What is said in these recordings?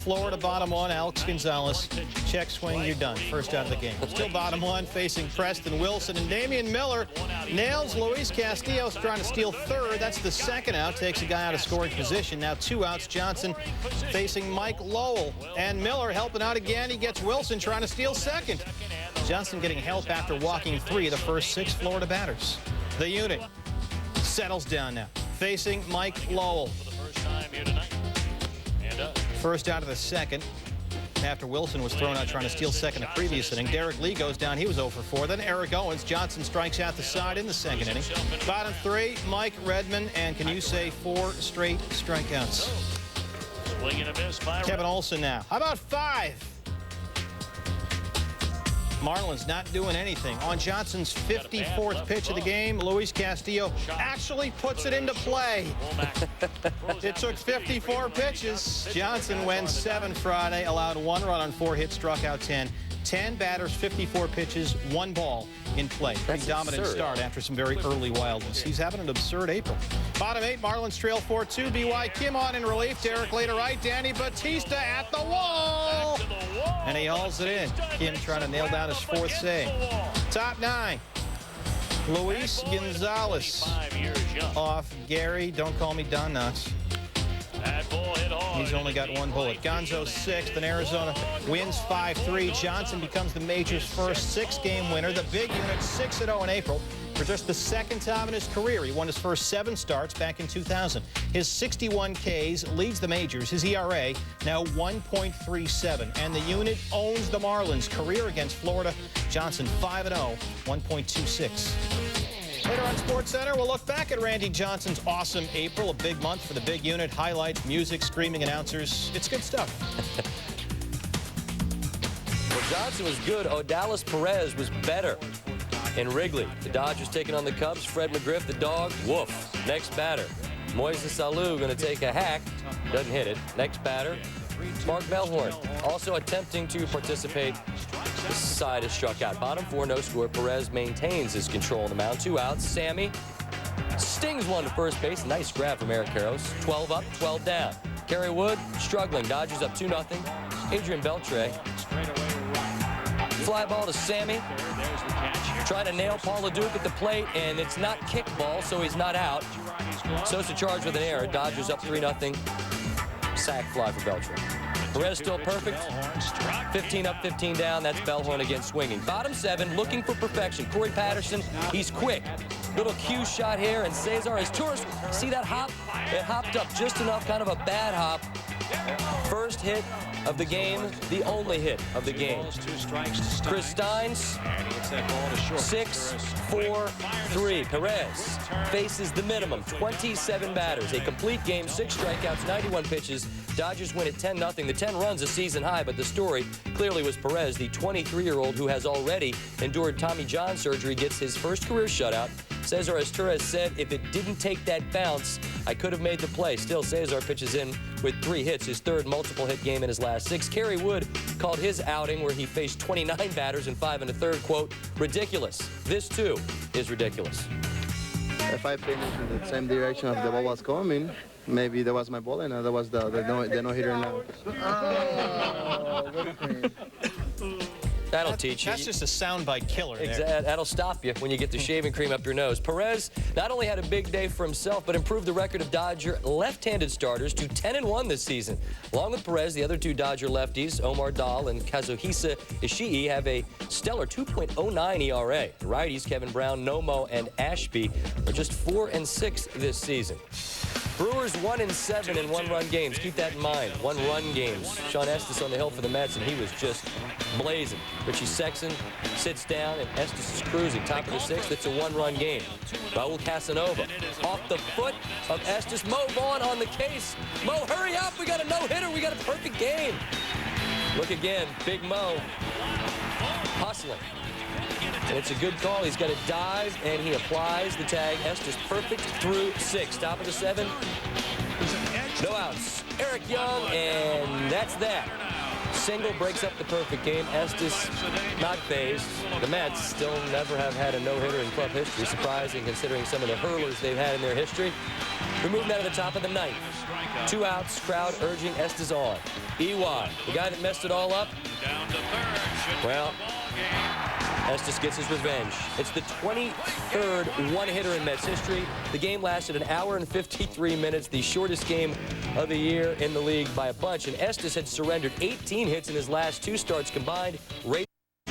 Florida bottom one, Alex Gonzalez. Check swing, you're done. First out of the game. Still bottom one, facing Preston Wilson. And Damian Miller nails Luis Castillo, trying to steal third. That's the second out. Takes a guy out of scoring position. Now 2 outs. Johnson facing Mike Lowell. And Miller helping out again. He gets Wilson trying to steal second. Johnson getting help after walking 3 of the first 6 Florida batters. The unit settles down now, facing Mike Lowell. First out of the second after Wilson was thrown out trying to steal second the previous inning. Derek Lee goes down. He was 0 for 4. Then Eric Owens. Johnson strikes out the side in the second inning. Bottom 3, Mike Redmond. And can you say 4 straight strikeouts? Kevin Olson now. How about 5? Marlins not doing anything. On Johnson's 54th pitch of the game, Luis Castillo actually puts it into play. It took 54 pitches. Johnson wins 7 Friday, allowed 1 run on 4 hits, struck out 10. 10 batters, 54 pitches, 1 ball in play. Pretty dominant start after some very early wildness. He's having an absurd April. Bottom 8, Marlins trail 4-2. B.Y. Kim on in relief. Derek Lee to right. Danny Batista at the wall. And he hauls it in. Kim trying to nail down his 4th save. Top 9. Luis Gonzalez off Gary. Don't call me Don Knotts. He's only got 1 bullet. Gonzo 6th, and Arizona wins 5-3. Johnson becomes the major's first 6-game winner. The big unit 6-0 in April. For just the 2nd time in his career, he won his first 7 starts back in 2000. His 61 Ks leads the majors. His ERA now 1.37. And the unit owns the Marlins. Career against Florida. Johnson 5-0, 1.26. Later on SportsCenter, we'll look back at Randy Johnson's awesome April, a big month for the big unit. Highlights, music, screaming announcers. It's good stuff. Well, Johnson was good. Odalis Perez was better in Wrigley. The Dodgers taking on the Cubs. Fred McGriff, the dog, woof. Next batter. Moises Alou going to take a hack. Doesn't hit it. Next batter, Mark Melhorn, also attempting to participate. This side is struck out. Bottom 4, no score. Perez maintains his control on the mound. 2 outs. Sammy stings one to first base. Nice grab from Eric Karros. 12 up, 12 down. Kerry Wood struggling. Dodgers up 2-0. Adrian Beltre. Fly ball to Sammy. Trying to nail Paul LeDuc at the plate, and it's not kickball, so he's not out. Sosa charged with an error. Dodgers up 3-0. Sack fly for Beltre. Perez still perfect. 15 up, 15 down. That's Bellhorn again swinging. Bottom 7, looking for perfection. Corey Patterson, he's quick. Little cue shot here, and Cesar is tourist. See that hop? It hopped up just enough, kind of a bad hop. First hit of the game, the only hit of the game. Chris Steins, 6-4-3. Perez faces the minimum, 27 batters, a complete game, 6 strikeouts, 91 pitches. Dodgers win at 10-0. The 10 runs a season high, but the story clearly was Perez, the 23-year-old who has already endured Tommy John surgery, gets his first career shutout. Cesar Azturez said, if it didn't take that bounce, I could have made the play. Still, Cesar pitches in with 3 hits, his 3rd multiple-hit game in his last 6. Kerry Wood called his outing, where he faced 29 batters in 5 1/3, quote, ridiculous. This, too, is ridiculous. If I finished in the same direction of the ball was coming, maybe that was my ball, and that was the no-hitter now. That'll teach you. That's just a soundbite killer there. Exactly. That'll stop you when you get the shaving cream up your nose. Perez not only had a big day for himself, but improved the record of Dodger left-handed starters to 10-1 this season. Along with Perez, the other 2 Dodger lefties, Omar Dahl and Kazuhisa Ishii, have a stellar 2.09 ERA. The righties, Kevin Brown, Nomo, and Ashby, are just 4-6 this season. Brewers 1-7 in 1-run games. Keep that in mind. 1-run games. Sean Estes on the hill for the Mets, and he was just blazing. Richie Sexton sits down, and Estes is cruising. Top of the 6th, it's a 1-run game. Raul Casanova off the foot of Estes. Mo Vaughn on the case. Mo, hurry up. We got a no-hitter. We got a perfect game. Look again. Big Mo hustling. And it's a good call. He's got to dive, and he applies the tag. Estes perfect through 6. Top of the 7. No outs. Eric Young, and that's that. Single breaks up the perfect game. Estes not phased. The Mets still never have had a no-hitter in club history. Surprising considering some of the hurlers they've had in their history. We move now to the top of the ninth. 2 outs, crowd urging Estes on. EY, the guy that messed it all up. Well, Estes gets his revenge. It's the 23rd one-hitter in Mets history. The game lasted 1 hour and 53 minutes, the shortest game of the year in the league by a bunch. And Estes had surrendered 18 hits in his last 2 starts combined.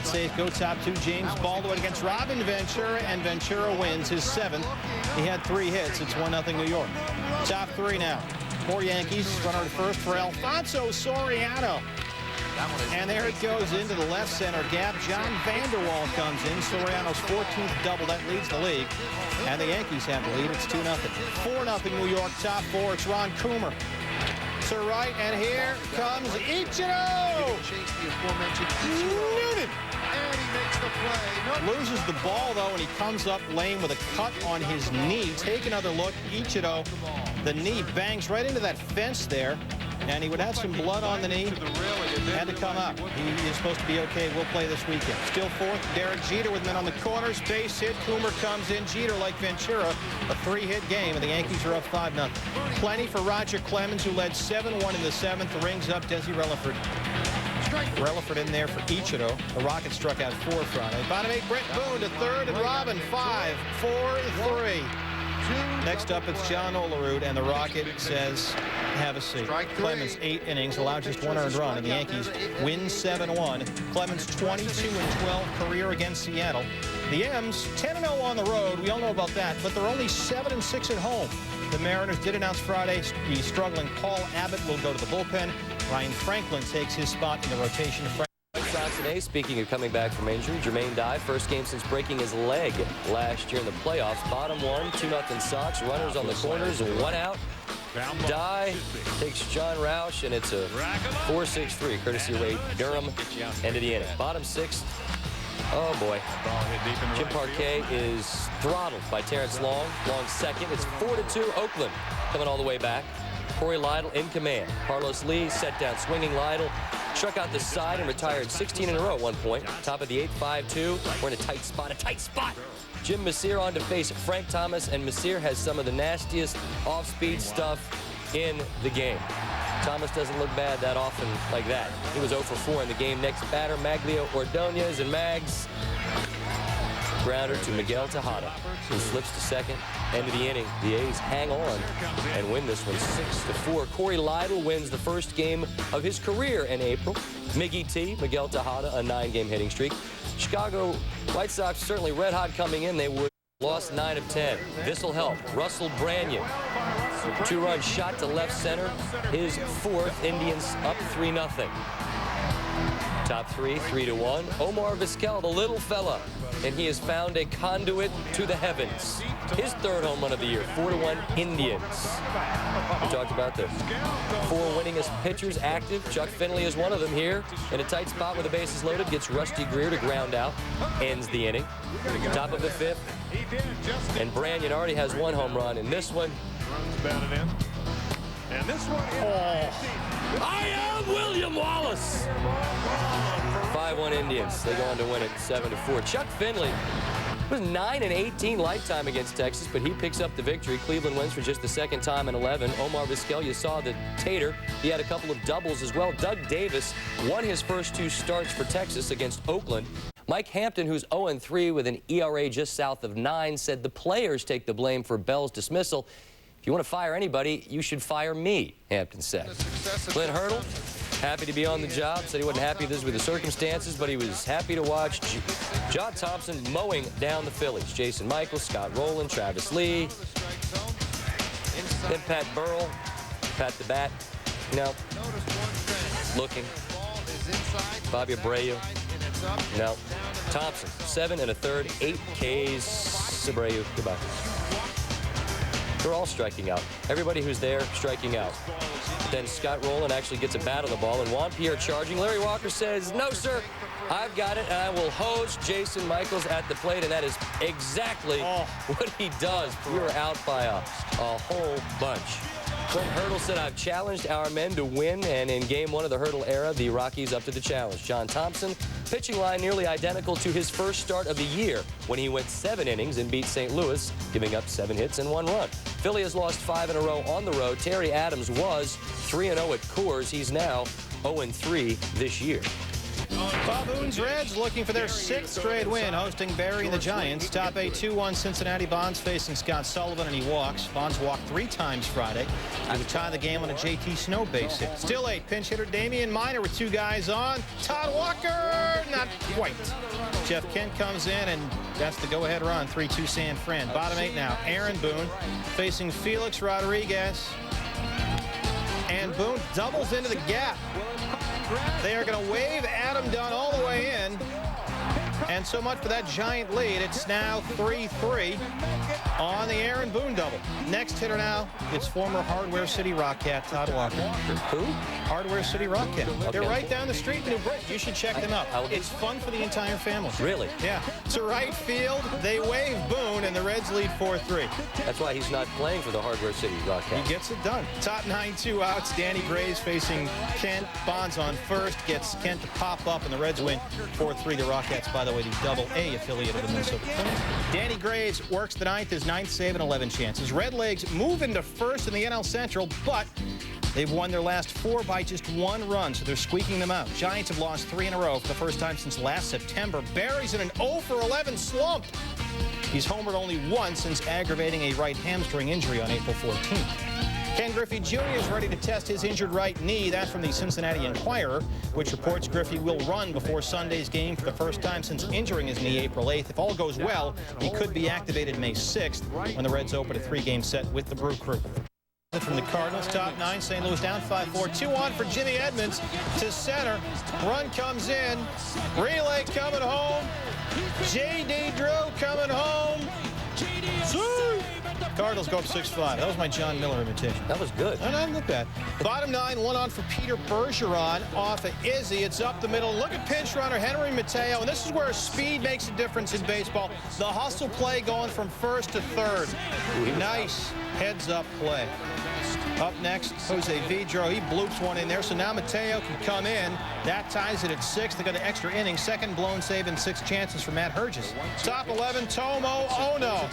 Safe go top 2, James Baldwin against Robin Ventura, and Ventura wins his 7th. He had 3 hits. It's 1-0 New York. Top 3 now. 4 Yankees. Runner to first for Alfonso Soriano. And there it goes into the left center gap. John Vanderwall comes in. Soriano's 14th double. That leads the league. And the Yankees have the lead. It's 2-0. 4-0 New York. Top 4. It's Ron Coomer to right. And here comes Ichiro. Newton. And he makes the play. Loses the ball, though, and he comes up lane with a cut on his knee. Take another look. Ichiro, the knee bangs right into that fence there, and he would have some blood on the knee. Had to come up. He is supposed to be okay. We'll play this weekend. Still 4th, Derek Jeter with men on the corners. Base hit. Coomer comes in. Jeter, like Ventura, a 3-hit game, and the Yankees are up 5-0. Plenty for Roger Clemens, who led 7-1 in the 7th. Rings up Desi Relaford. Relaford in there for Ichiro. The Rockets struck out 4 Friday. Bottom 8, Brett Boone to 3rd, and Robin 5, 4, 3. Next up, it's John Olerud, and the Rocket says, have a seat. Clemens, 8 innings, allowed just 1 earned run, and the Yankees win 7-1. Clemens, 22-12 career against Seattle. The M's, 10-0 on the road. We all know about that, but they're only 7-6 at home. The Mariners did announce Friday the struggling Paul Abbott will go to the bullpen. Ryan Franklin takes his spot in the rotation. Today, speaking of coming back from injury, Jermaine Dye, first game since breaking his leg last year in the playoffs. Bottom 1, 2-0 Sox. Runners on the corners, 1 out. Dye takes John Roush, and it's a 4-6-3, courtesy of Wade Durham. End of the inning. Bottom 6. Oh, boy. Jim Parquet is throttled by Terrence Long. Long second. It's 4-2 Oakland coming all the way back. Corey Lytle in command. Carlos Lee set down swinging Lytle. Struck out the side and retired 16 in a row at one point. Top of the 8-5-2. We're in a tight spot. Jim Messier on to face Frank Thomas, and Messier has some of the nastiest off-speed stuff in the game. Thomas doesn't look bad that often like that. He was 0 for 4 in the game. Next batter, Maglio Ordonez, and Mags. Grounder to Miguel Tejada, who slips to second. End of the inning. The A's hang on and win this one 6-4. Corey Lytle wins the first game of his career in April. Miggy T, Miguel Tejada, a 9-game hitting streak. Chicago White Sox certainly red hot coming in. They would lost 9 of 10. This'll help. Russell Branyan, 2-run shot to left center. His 4th. Indians up 3-0. Top 3, 3-1. Omar Vizquel, the little fella, and he has found a conduit to the heavens. His 3rd home run of the year, 4-1 Indians. We talked about the 4 winningest pitchers active. Chuck Finley is one of them here in a tight spot with the bases loaded. Gets Rusty Greer to ground out. Ends the inning. Top of the 5th. And Branyan already has 1 home run in this one. And this one I am William Wallace. 5-1 Indians. They go on to win it 7-4. Chuck Finley was 9-18 lifetime against Texas, but he picks up the victory. Cleveland wins for just the 2nd time in 11. Omar Vizquel, you saw the tater. He had a couple of doubles as well. Doug Davis won his first 2 starts for Texas against Oakland. Mike Hampton, who's 0-3 with an ERA just south of 9, said the players take the blame for Bell's dismissal. If you want to fire anybody, you should fire me, Hampton said. Clint Hurdle, happy to be on the job. Said he wasn't happy with the circumstances, but he was happy to watch John Thompson mowing down the Phillies. Jason Michaels, Scott Rowland, Travis Lee. Then Pat Burrell, Pat the Bat, looking. Bobby Abreu, no. Thompson, 7 1/3, 8 Ks. Abreu, goodbye. They're all striking out. Everybody who's there striking out. Then Scott Rowland actually gets a bat on the ball, and Juan Pierre charging. Larry Walker says, no, sir, I've got it, and I will hose Jason Michaels at the plate, and that is exactly what he does. We were out by a whole bunch. Clint Hurdle said, "I've challenged our men to win," and in Game 1 of the Hurdle era, the Rockies up to the challenge. John Thompson, pitching line nearly identical to his first start of the year when he went 7 innings and beat St. Louis, giving up 7 hits and 1 run. Philly has lost 5 in a row on the road. Terry Adams was 3-0 at Coors. He's now 0-3 this year. Baboons Reds looking for their 6th straight win, hosting Barry and the Giants. Top 8 2-1 Cincinnati. Bonds facing Scott Sullivan, and he walks. Bonds walked 3 times Friday. He would tie the game on a JT Snow base hit. Still 8, pinch hitter Damian Miner with 2 guys on. Todd Walker, not quite. Jeff Kent comes in, and that's the go-ahead run. 3-2 San Fran. Bottom 8 now. Aaron Boone facing Felix Rodriguez. And Boone doubles into the gap. They are going to wave Adam Dunn all the way in. And so much for that giant lead. It's now 3-3 on the Aaron Boone double. Next hitter now, it's former Hardware City Rock Cat, Todd Walker. Who? Hardware City Rock Cat. Okay. They're right down the street in New Britain. You should check them out. It's fun for the entire family. Really? Yeah. To right field, they wave Boone, and the Reds lead 4-3. That's why he's not playing for the Hardware City Rock Cat. He gets it done. Top 9, 2 outs. Danny Graves facing Kent. Bonds on first. Gets Kent to pop up, and the Reds win 4-3. The Rockettes, by the way, the Double-A affiliate of the Minnesota Twins. Danny Graves works the 9th, his 9th save and 11 chances. Redlegs move into first in the NL Central, but they've won their last 4 by just 1 run, so they're squeaking them out. Giants have lost 3 in a row for the first time since last September. Barry's in an 0-for-11 slump. He's homered only once since aggravating a right hamstring injury on April 14th. Ken Griffey Jr. is ready to test his injured right knee. That's from the Cincinnati Enquirer, which reports Griffey will run before Sunday's game for the first time since injuring his knee April 8th. If all goes well, he could be activated May 6th when the Reds open a 3-game set with the Brew Crew. From the Cardinals, top 9, St. Louis down 5-4. 2 on for Jimmy Edmonds to center. Run comes in. Relay coming home. J.D. Drew coming home. Cardinals go up 6-5. That was my John Miller imitation. That was good. Not bad. Bottom 9, 1 on for Peter Bergeron off of Izzy. It's up the middle. Look at pinch runner Henry Mateo. And this is where speed makes a difference in baseball. The hustle play going from first to third. Nice heads-up play. Up next, Jose Vidro. He bloops one in there, so now Mateo can come in. That ties it at 6. They got an extra inning. Second blown save and 6 chances for Matt Herges. Top 11, Tomo Ono.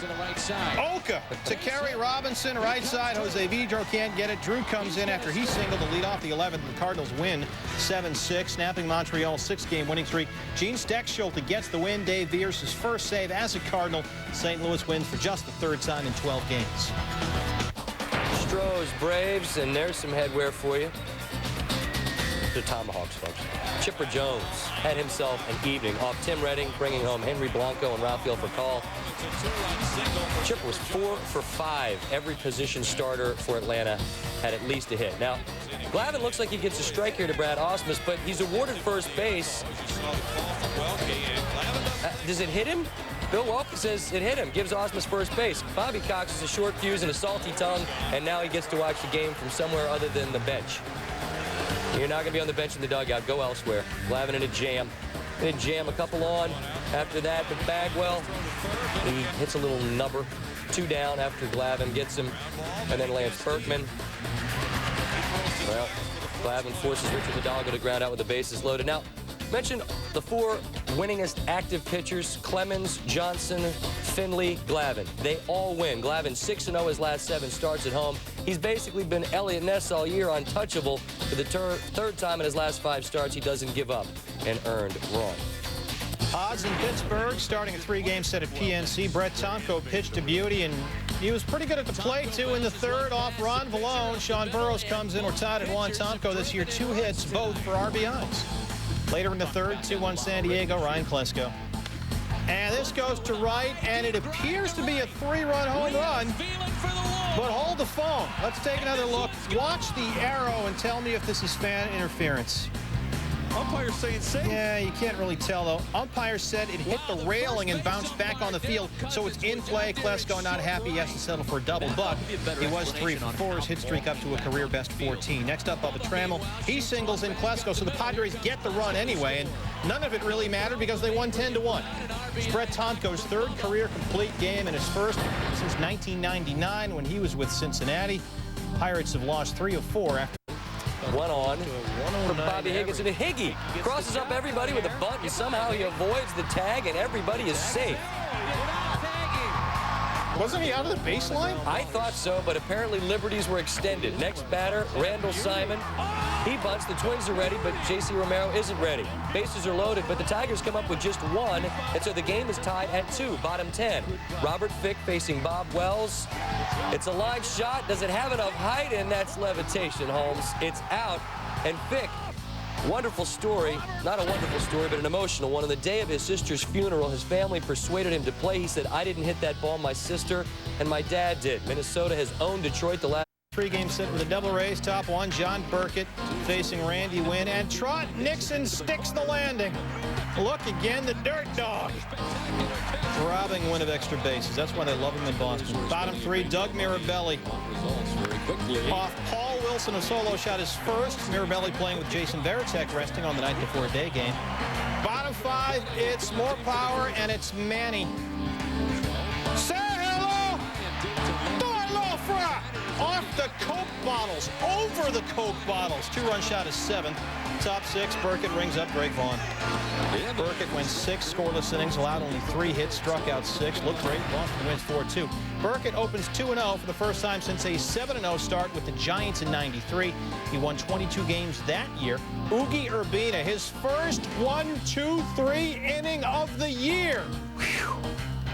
Oka to Kerry Robinson, right side. Jose Vidro can't get it. Drew comes in after he singled to lead off the 11th. The Cardinals win 7-6, snapping Montreal's 6-game winning streak. Gene Steckschulte gets the win. Dave Veers, his first save as a Cardinal. St. Louis wins for just the 3rd time in 12 games. Astros, Braves, and there's some headwear for you. The Tomahawks, folks. Chipper Jones had himself an evening off Tim Redding, bringing home Henry Blanco and Rafael Furcal. Chipper was 4 for 5. Every position starter for Atlanta had at least a hit. Now, Glavine looks like he gets a strike here to Brad Ausmus, but he's awarded first base. Does it hit him? Bill Welke says it hit him, gives Ausmus first base. Bobby Cox is a short fuse and a salty tongue, and now he gets to watch the game from somewhere other than the bench. You're not going to be on the bench in the dugout. Go elsewhere. Glavine in a jam. In a jam, a couple on. After that, but Bagwell, he hits a little number. 2 down after Glavine gets him. And then Lance Berkman. Well, Glavine forces Richard Hidalgo to ground out with the bases loaded. Now, mentioned the 4 winningest active pitchers: Clemens, Johnson, Finley, Glavine. They all win. Glavine 6-0 his last 7 starts at home. He's basically been Elliot Ness all year, untouchable. For the 3rd time in his last 5 starts, he doesn't give up an earned run. Odds in Pittsburgh, starting a 3-game set at PNC. Brett Tomko pitched to beauty, and he was pretty good at the plate, too, in the 3rd off Ron Vallone. Sean Burrows comes in. We're tied at 1. Tomko this year, 2 hits, both for RBIs. Later in the 3rd, 2-1 San Diego, Ryan Klesko. And this goes to right, and it appears to be a 3-run home run. But hold the phone. Let's take another look. Watch the arrow and tell me if this is fan interference. Umpire saying safe. Yeah, you can't really tell, though. Umpire said it hit the railing and bounced back on the field, so it's in play. Klesko not happy. He has to settle for a double, but he was 3 for 4. His hit streak up to a career-best 14. Next up, Bubba Trammell. He singles in Klesko, so the Padres get the run anyway, and none of it really mattered because they won 10-1. It's Brett Tomko's 3rd career complete game and his first since 1999 when he was with Cincinnati. Pirates have lost 3 of 4 after. One on for Bobby Higgins, and Higgy crosses up everybody with a bunt, and somehow he avoids the tag, and everybody is safe. Wasn't he out of the baseline? I thought so, but apparently liberties were extended. Next batter, Randall Simon. He bunts. The Twins are ready, but J.C. Romero isn't ready. Bases are loaded, but the Tigers come up with just 1, and so the game is tied at 2, bottom 10. Robert Fick facing Bob Wells. It's a line shot. Does it have enough height? And that's levitation, Holmes. It's out, and Fick, wonderful story, not a wonderful story, but an emotional one. On the day of his sister's funeral, his family persuaded him to play. He said, "I didn't hit that ball, my sister and my dad did." Minnesota has owned Detroit the last 3-game set with a double raise. Top 1, John Burkett facing Randy Wynn, and Trot Nixon sticks the landing. Look again, the Dirt Dog. Robbing Wynn of extra bases. That's why they love him in Boston. Bottom 3, Doug Mirabelli. Off Paul Wilson, a solo shot, his first. Mirabelli playing with Jason Varitek, resting on the night before a day game. Bottom 5, it's more power, and it's Manny. Say hello! Do hello, Fra! Off the Coke bottles, over the Coke bottles. 2-run shot is 7th. Top 6, Burkett rings up Greg Vaughn. Burkett wins 6 scoreless innings, allowed only 3 hits, struck out 6. Looked great. Boston wins 4-2. Burkett opens 2-0 for the first time since a 7-0 start with the Giants in '93. He won 22 games that year. Oogie Urbina, his first 1-2-3 inning of the year. Whew.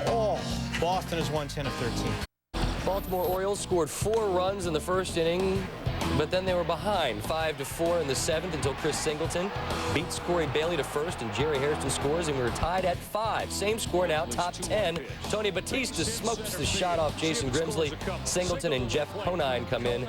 Oh, Boston has won 10 of 13. Baltimore Orioles scored 4 runs in the first inning, but then they were behind 5-4 in the 7th until Chris Singleton beats Corey Bailey to first, and Jerry Hairston scores, and we were tied at 5. Same score now, top 10. Tony Batista smokes the shot off Jason Grimsley. Singleton and Jeff Conine come in.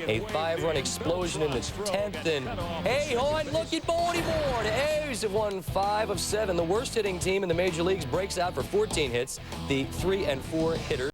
A 5-run explosion in the 10th, and hey, Hoyt, look at Baltimore. The A's have won 5 of 7. The worst hitting team in the major leagues breaks out for 14 hits. The 3 and 4 hitters.